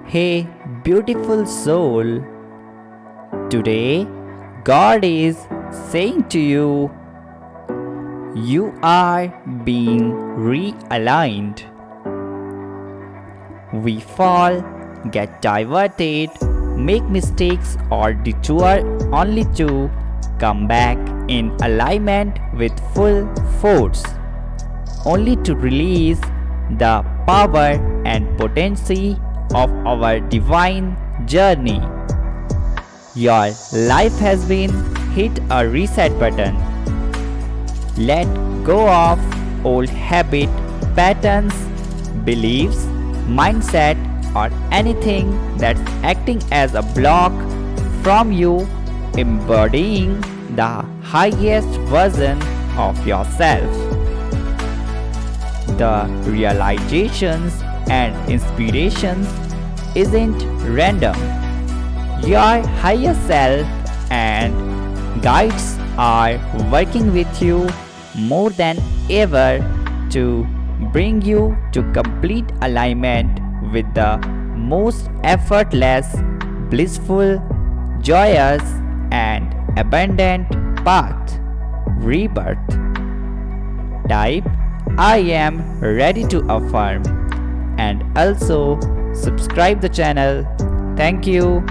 Hey, beautiful soul. Today, God is saying to you, you are being realigned. We fall, get diverted, make mistakes, or detour only to come back in alignment with full force, only to release the power and potency of our divine journey. Your life has been hit a reset button. Let go of old habit, patterns, beliefs, mindset, or anything that's acting as a block from you embodying the highest version of yourself. The realizations and inspirations isn't random. Your higher self and guides are working with you more than ever to bring you to complete alignment with the most effortless, blissful, joyous, and abundant path, rebirth. Type I am ready to affirm and also subscribe the channel. Thank you.